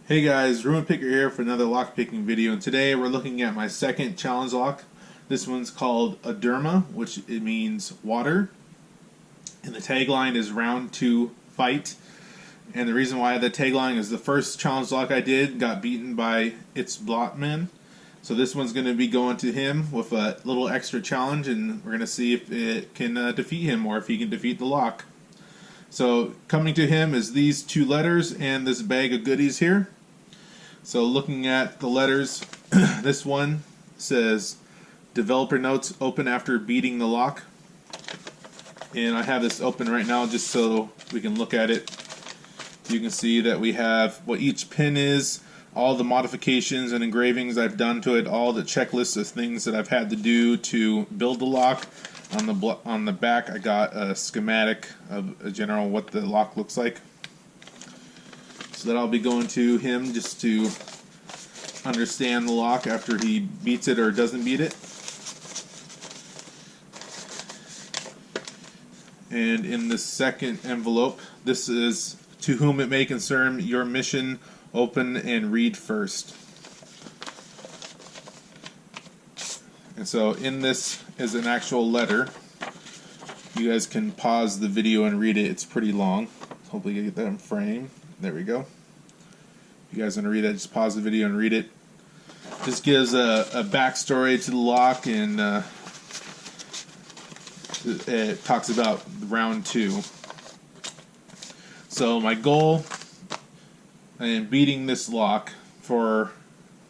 Hey guys, RoonPicker here for another lock picking video, and today we're looking at my second challenge lock. This one's called Adurma, which it means water, and the tagline is round 2 fight. And the reason why the tagline is the first challenge lock I did got beaten by its Blotman. So this one's going to be going to him with a little extra challenge, and we're going to see if it can defeat him or if he can defeat the lock. So coming to him is these two letters and this bag of goodies here. So looking at the letters, this one says developer notes open after beating the lock. And I have this open right now just so we can look at it. You can see that we have what each pin is, all the modifications and engravings I've done to it, all the checklists of things that I've had to do to build the lock. On the back I got a schematic of a general what the lock looks like. So that I'll be going to him just to understand the lock after he beats it or doesn't beat it. And in the second envelope, this is to whom it may concern your mission, open and read first. And so in this is an actual letter. You guys can pause the video and read it. It's pretty long. Hopefully you get that in frame. There we go. If you guys want to read that, just pause the video and read it. Just gives a backstory to the lock, and it talks about round 2. So my goal in beating this lock for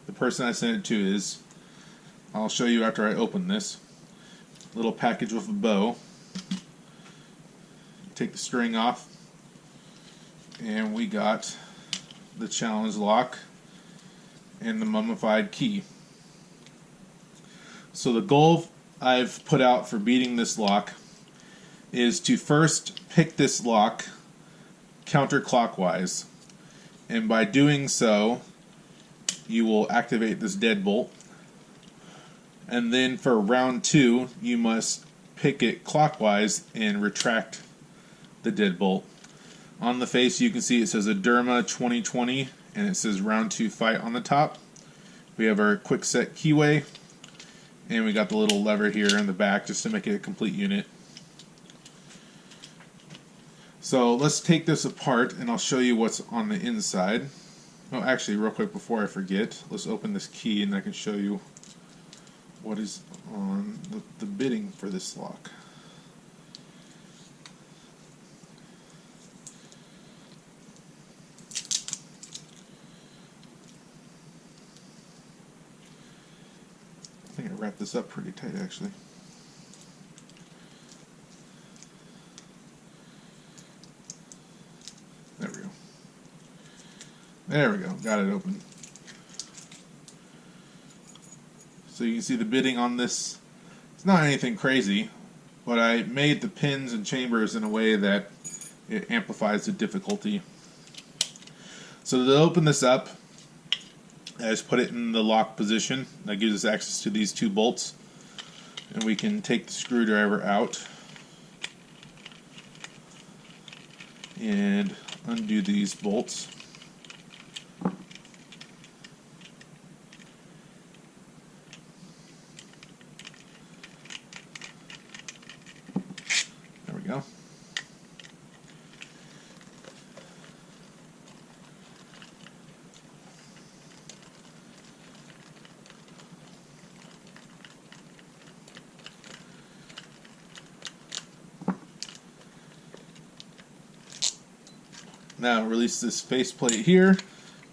the person I sent it to is, I'll show you after I open this little package with a bow. Take the string off, and we got the challenge lock and the mummified key. So the goal I've put out for beating this lock is to first pick this lock counterclockwise, and by doing so you will activate this deadbolt, and then for round 2 you must pick it clockwise and retract the deadbolt. On the face you can see it says Adurma 2020 and it says round 2 fight on the top. We have our quick set keyway, and we got the little lever here in the back just to make it a complete unit. So let's take this apart and I'll show you what's on the inside. Oh, actually, real quick before I forget, let's open this key and I can show you what is on the bitting for this lock. I think I wrapped this up pretty tight actually. There we go. There we go. Got it open. So you can see the bitting on this. It's not anything crazy, but I made the pins and chambers in a way that it amplifies the difficulty. So to open this up, I just put it in the lock position. That gives us access to these 2 bolts, and we can take the screwdriver out and undo these bolts. There we go. Now I'll release this faceplate here, and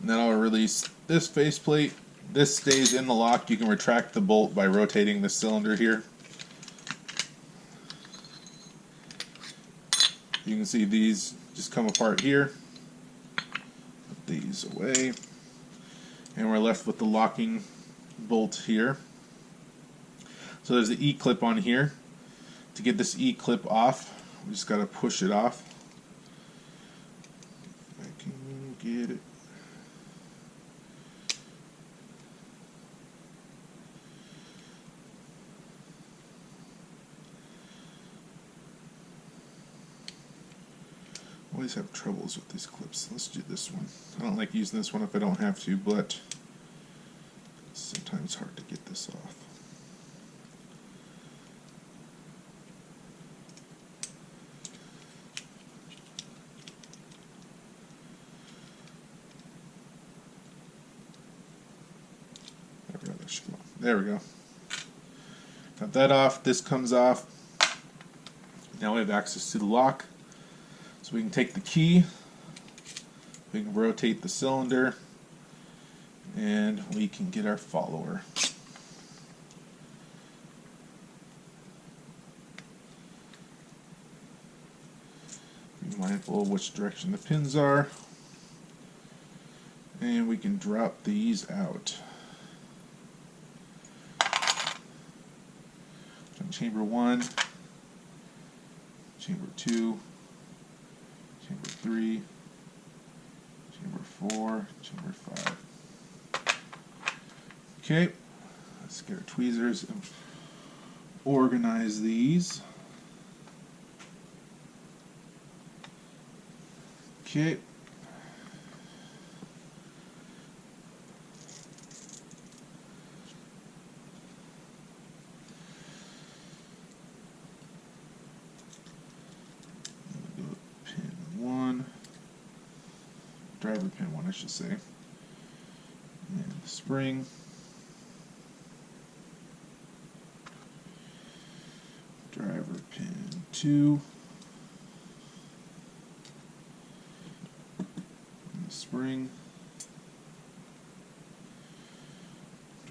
then I'll release this faceplate. This stays in the lock. You can retract the bolt by rotating the cylinder here. You can see these just come apart here. Put these away, and we're left with the locking bolt here. So there's the E-clip on here. To get this E-clip off, we just got to push it off. Get it. We always have troubles with these clips. Let's do this one. I don't like using this one if I don't have to, but it's sometimes hard to get this off. There we go. Got that off. This comes off. Now we have access to the lock. So we can take the key, we can rotate the cylinder, and we can get our follower. Be mindful of which direction the pins are. And we can drop these out. Chamber 1, chamber 2, chamber 3, chamber 4, chamber 5. Okay, let's get our tweezers and organize these. Okay. Driver pin 1, I should say. And the spring. Driver pin 2. And the spring.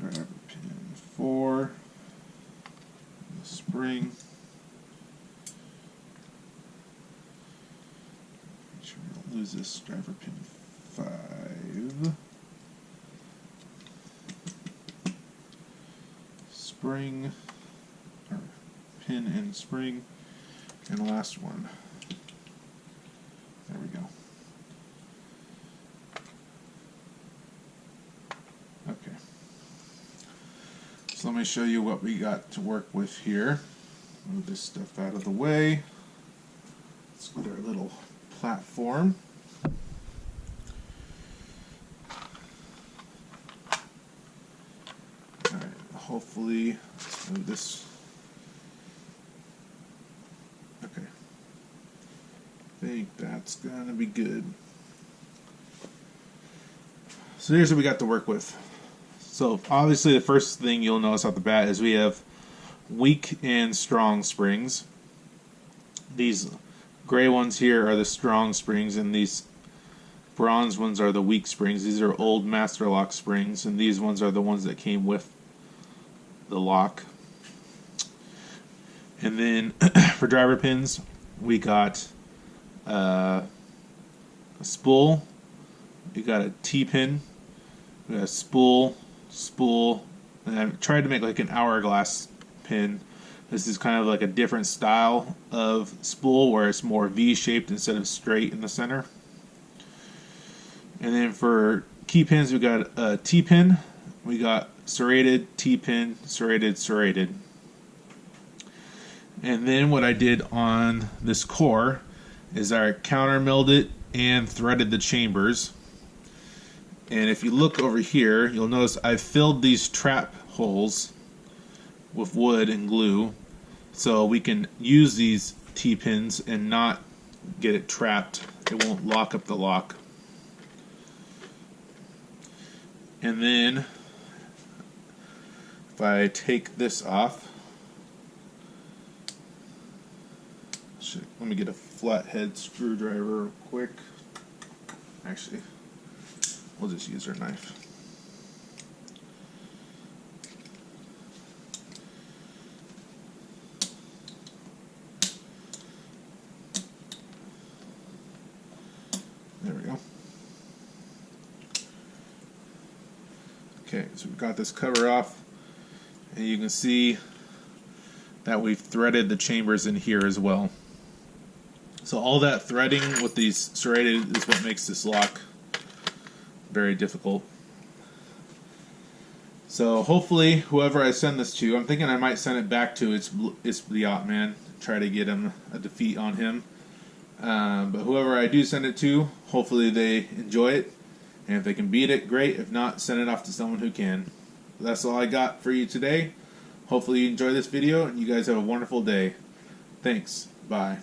Driver pin 4. And the spring. Make sure we don't lose this driver pin 5. Spring, or pin and spring, and the last one. There we go. Okay. So let me show you what we got to work with here. Move this stuff out of the way. Let's get our little platform. Hopefully, let's move this. Okay. I think that's gonna be good. So here's what we got to work with. So obviously the first thing you'll notice off the bat is we have weak and strong springs. These gray ones here are the strong springs, and these bronze ones are the weak springs. These are old Master Lock springs, and these ones are the ones that came with the lock. And then for driver pins, we got a spool, we got a T-pin, we got a spool, and I've tried to make like an hourglass pin. This is kind of like a different style of spool where it's more V-shaped instead of straight in the center. And then for key pins, we got a T-pin, we got serrated, T-pin, serrated, serrated. And then what I did on this core is I counter milled it and threaded the chambers. And if you look over here, you'll notice I filled these trap holes with wood and glue so we can use these T-pins and not get it trapped. It won't lock up the lock. And then if I take this off, let me get a flathead screwdriver real quick. Actually, we'll just use our knife. There we go. Okay, so we've got this cover off, and you can see that we've threaded the chambers in here as well. So all that threading with these serrated is what makes this lock very difficult. So hopefully whoever I send this to, I'm thinking I might send it back to it's the Yachtman, try to get him a defeat on him. But whoever I do send it to, hopefully they enjoy it. And if they can beat it, great. If not, send it off to someone who can. That's all I got for you today. Hopefully you enjoy this video and you guys have a wonderful day. Thanks. Bye.